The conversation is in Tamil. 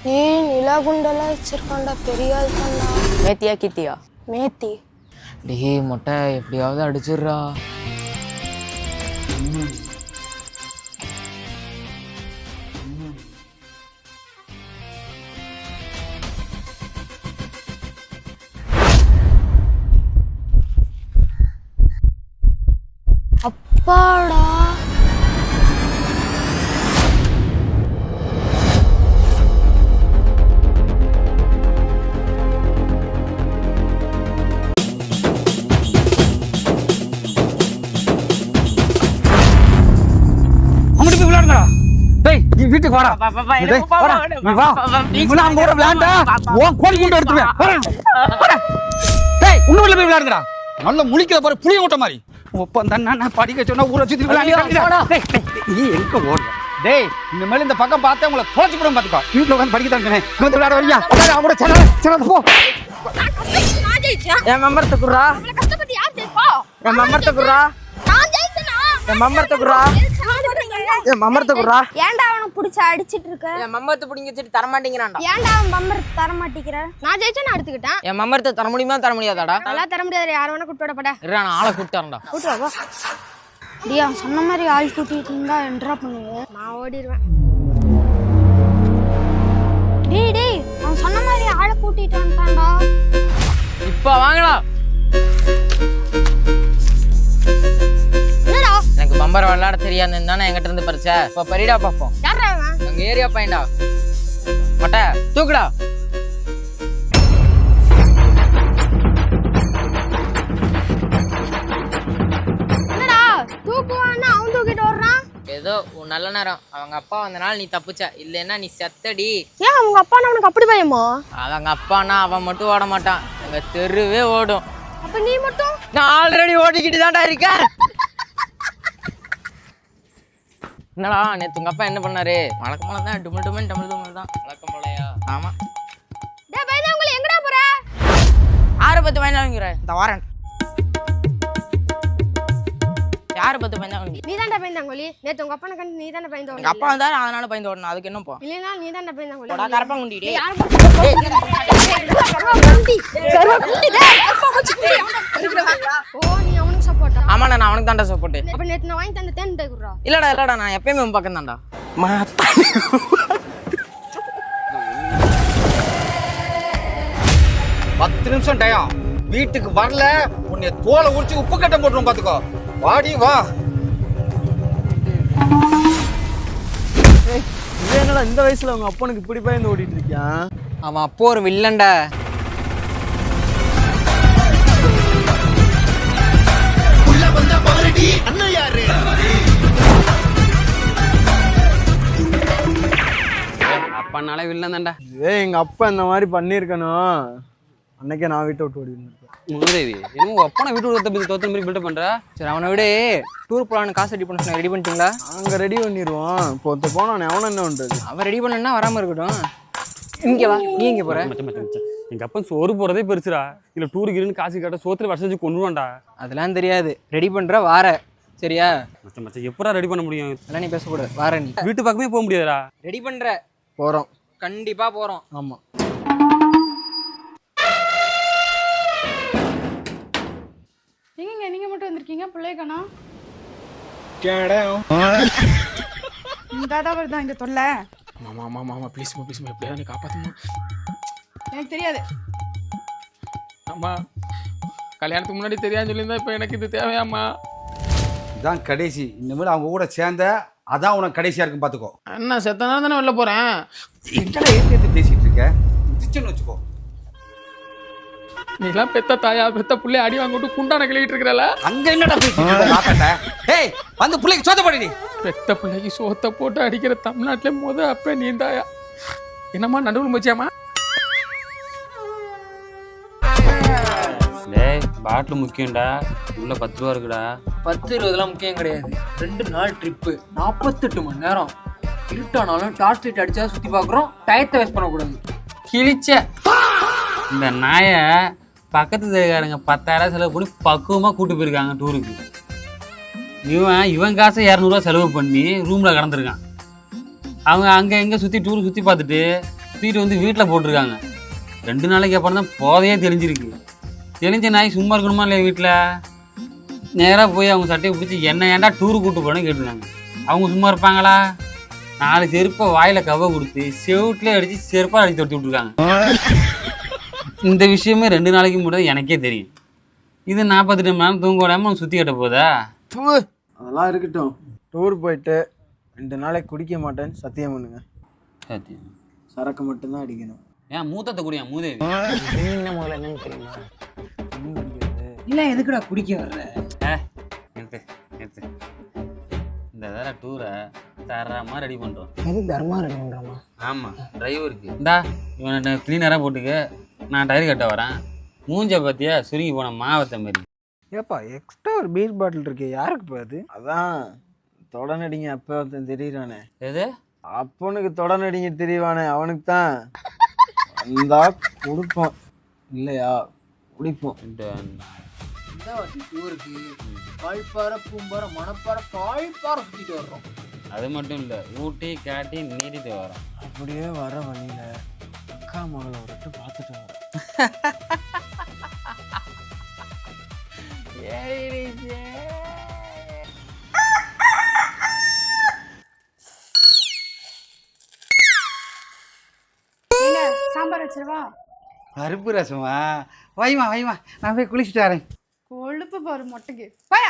ஏய் நிலா குண்டெல்லாம் வச்சிருக்காண்டா, பெரிய ஆள் தான்டா. மேத்தியா கித்தியா? மேத்தி. டேய் மொட்டை எப்படியாவது அடிச்சிடுறா. அப்பாடா. வீட்டுக்கு வாடா. நல்ல முழிக்கிற பாரு புளிய ஓட்ட மாதிரி. படிக்க சொன்னா ஊரை சுத்தி எங்க ஓடுற? டேய் இந்த மேல இந்த பக்கம் பார்த்தா உங்களை தொலைச்சு போடும் பாத்துக்கோ. வீட்டுல உட்காந்து படிக்க தான் வந்து விளையாட வரியா? அவங்களோட சேனல் போ. என் மெம்பர் தக்குறா, என் மெம்பர் தக்குறா, என் மெம்பர் தக்குறா, என் மெம்பர் தக்குறா. ஏன்டா அவனை புடிச்சு அடிச்சிட்டு இருக்க? என் மெம்பர்த்த புடிங்க வச்சுட்டு தர மாட்டேங்கிறான்டா. ஏன்டா அவன் பம்பர் தர மாட்டேங்கிற? நான் ஜெயிச்சா நான் எடுத்துக்கிட்டேன். என் மெம்பர்த்த தர முடியுமா தர முடியாதாடா? அதெல்லாம் தர முடியாது. யார் வேணா கூட்டு விடப்பட. இருடா நான் ஆளை கூப்பிட்டாரன்டா. கூட்டு வா. டியா சொன்ன மாதிரி ஆள் கூட்டிட்டு இருந்தா என்ட்ரா பண்ணுவேன். நான் ஓடிடுவேன். டேய் டேய் அவன் சொன்ன மாதிரி ஆளை கூட்டிட்டு வந்துட்டான்டா. இப்ப வாங்கடா. என்னடா எனக்கு பம்பர் விளையாட தெரியாதுன்னு தானே என்கிட்ட இருந்து பறிச்ச. இப்ப பரிடா பாப்போம். யாரா அவன்? எங்க ஏரியா பையன்டா. மொட்டை தூக்குடா. என்னடா தூக்குவான்னா அவன் தூக்கிட்டு வர்றான். ஏதோ உன் நல்ல நேரம். அவங்க அப்பா வந்தனால நீ தப்புச்ச, இல்லைன்னா நீ செத்தடி. ஏன் அவங்க அப்பா அவனுக்கு அப்படி பயமா? அவங்க அப்பானா அவன் மட்டும் ஓட மாட்டான், எங்க தெருவே ஓடும். அப்ப நீ மட்டும்? நான் ஆல்ரெடி ஓடிக்கிட்டு தான்டா இருக்கேன். என்னடா நேத்து உங்க அப்பா என்ன பண்ணாரு? வழக்கம் போல தான் டுமல் டுமல் டமல் டுமல் தான் வழக்கம் போலையா? ஆமா. டேய் பையனா உங்களை எங்கடா போற? 6-10 பையன் வாங்குற இந்த வாரன். யாரு 10 பையன் வாங்கி? நீ தான்டா பயந்தாங்கோலி. நேத்து உங்க அப்பனை கண்டு நீ தானே பயந்து எங்க ஓடுன. அப்பா வந்தாரு அதனால பயந்து ஓடணும். அதுக்கு என்னப்பா? இல்லனா நீ தான்டா பயந்தாங்கோலி. போடா கரப்பாங்குண்டி டேய். யார் கரப்பாங்குண்டி? கரப்பாங்குண்டி டேய் கரப்பாங்குச்சி. ஓ நீ அவனுக்கு சப்போர்ட்டா? ஆமாடா நான் அவனுக்கு தான்டா சப்போர்ட். அப்ப நேத்து நான் வாங்கி தந்த தேன் டே குறா. இல்லடா நான் எப்பயுமே உன் பக்கம் தான்டா. 10 நிமிஷம் டயம். வீட்டுக்கு வரல உன்னை தோலை உரிச்சு உப்பு கட்டம் போட்டுரும் பாத்துக்கோ. வாடி வா. என்னடா இந்த வயசுல உங்க அப்பனுக்கு இப்படி பயந்து ஓடிட்டு இருக்கியான்? அவன் அப்போ ஒரு வில்லன்டா. அப்பனால வில்லன் தான்டா. எங்க அப்பா இந்த மாதிரி பண்ணிருக்கணும். அன்னைக்கே நான் வீட்டை விட்டு ஓடி இருந்திருப்பேன். முதலேவி என்ன உங்க அப்பனை வீட்டு விட்டு தோத்த மாதிரி பில்டப் பண்ற? சரி அவனை விட டூர் போலான்னு காசு ரெடி பண்ண சொன்ன, ரெடி பண்ணிட்டீங்களா? நாங்க ரெடி பண்ணிடுவோம். இப்போ போனோம் அவனை என்ன பண்றது? அவன் ரெடி பண்ணா வராம இருக்கட்டும். இங்க வா. நீ எங்க போற? மச்சான் எங்க அப்பன் சோறு போறதே பெருசுடா. இல்ல டூருக்கு காசு கேட்ட சோத்துல வருஷம் வச்சு கொண்டுவான்டா. அதெல்லாம் தெரியாது. ரெடி பண்ற வார சரியா? மச்சான் எப்படா ரெடி பண்ண முடியும்? அதெல்லாம் நீ பேசக்கூடாது. வார நீ வீட்டு பக்கமே போக முடியாதுடா. ரெடி பண்ற? போறோம். கண்டிப்பா போறோம். ஆமா. எங்கங்க நீங்க மட்டும் வந்திருக்கீங்க? பிள்ளை காணா? தாதா வருதா இங்க தொல்லை? மாமா ப்ளீஸ் எப்படியாவது நீ காப்பாற்றணும். எனக்கு தெரியாது. அம்மா கல்யாணத்துக்கு முன்னாடி தெரியாதுன்னு சொல்லியிருந்தா இப்போ எனக்கு இது தேவையாம்மா? இதான் கடைசி. இனிமேல் அவங்க கூட சேர்ந்த அதான் உனக்கு கடைசியா இருக்கும் பாத்துக்கோ. அண்ணா செத்தனா தானே வெளில போறேன். என்னடா ஏத்து பேசிட்டு இருக்க? திச்சுன்னு வச்சுக்கோ. நீலாம் பெத்த தாயா பெத்த புள்ளை அடி வாங்கிட்டு குண்டான கிளிக்கிட்டு இருக்கிறல. அங்க என்னடா பேசிட்டு இருக்க? ஏய் வந்து புள்ளைக்கு சோத்த போடு. நீ பெத்த பிள்ளைக்கு சோத்தை போட்டு அடிக்கிற தமிழ்நாட்டிலே அப்ப நீ தாயா. என்னம்மா நடுவில் மச்சியாமா? டேய் பாட்டில் முக்கியம்டா. உள்ள 10 ரூபா இருக்குடா. 10-20 முக்கியம் கிடையாது. 2 நாள் ட்ரிப்பு 48 மணி நேரம். இருட்டானாலும் டார்ச் லைட் அடிச்சா சுத்தி பாக்குறோம். டயத்தை வேஸ்ட் பண்ணக்கூடாது. கிழிச்ச இந்த நாயை பக்கத்து தேக்காரங்க 10,000 செலவு பண்ணி பக்குவமாக கூட்டு போயிருக்காங்க டூருக்கு. இவன் காசை 200 ரூபா செலவு பண்ணி ரூமில் கடந்திருக்கான். அவங்க அங்கே எங்கே சுற்றி டூர் சுற்றி பார்த்துட்டு தூக்கிட்டு வந்து வீட்டில் போட்டிருக்காங்க. 2 நாளைக்கு அப்புறம் தான் போதையே தெளிஞ்சிருக்கு. தெளிஞ்ச நாய் சும்மா இருக்கணுமா இல்லையா வீட்டில்? நேராக போய் அவங்க சட்டையை பிடிச்சி என்ன ஏன்டா டூருக்கு கூப்பிட்டு போனேன்னு கேட்டுருக்காங்க. அவங்க சும்மா இருப்பாங்களா? 4 செருப்பை வாயில் கவ கொடுத்து செவுட்டிலே அடித்து செருப்பாக அடித்து தொட்டி விட்ருக்காங்க. இந்த விஷயமே 2 நாளைக்கு முன்னாடி எனக்கே தெரியும். இது 48 மணி நேரம் தூங்க விடாமல் சுற்றி கட்ட போதா? அதெல்லாம் இருக்கட்டும். டூர் போயிட்டு 2 நாளைக்கு குடிக்க மாட்டேன்னு சத்தியம் பண்ணுங்க. சத்தியம். சரக்கு மட்டும்தான் அடிக்கணும். ஏன் மூத்தத்தை குடியா மூதேவி? முதல்ல என்னன்னு தெரியுமா? இல்லை எதுக்குடா குடிக்க வர்ற? நிறுத்து நிறுத்து. இந்த தடவை டூரை தரமாக ரெடி பண்ணுறோம். எது தர்மா ரெடி பண்ணுறோமா? ஆமாம், டிரைவருக்கு இந்தா இவனை க்ளீனராக போட்டுக்க, நான் டயர் கட்ட வரேன். மூஞ்ச பார்த்தியா சுருங்கி போன மாவத்தை மாதிரி. ஏப்பா எக்ஸ்ட்ரா ஒரு பீர் பாட்டில் இருக்கு, யாருக்கு போகுது? அதான் தொடநடிங்க அப்போ ஒருத்தன் தெரியுறானே. எது? அப்பனுக்கு தொடநடிங்க தெரியவானே, அவனுக்கு தான் வந்தா கொடுப்போம், இல்லையா குடிப்போம். இந்த வாட்டி டூருக்கு வால்பாறை, பூம்பாறை, மணப்பாறை, பாழ்பாறை சுற்றிட்டு வர்றோம். அது மட்டும் இல்லை, ஊட்டி காட்டி நீட்டிட்டு வரோம். அப்படியே வர வழியில அக்கா மகளை விட்டு பார்த்துட்டு வரோம். ஏங்க சாம்பார் வச்சிருவா? பருப்பு ரசமா? வைமா வைமா, நான் போய் குளிச்சுட்டு வரேன். கொழுப்பு பாரு மொட்டைக்கு. போயா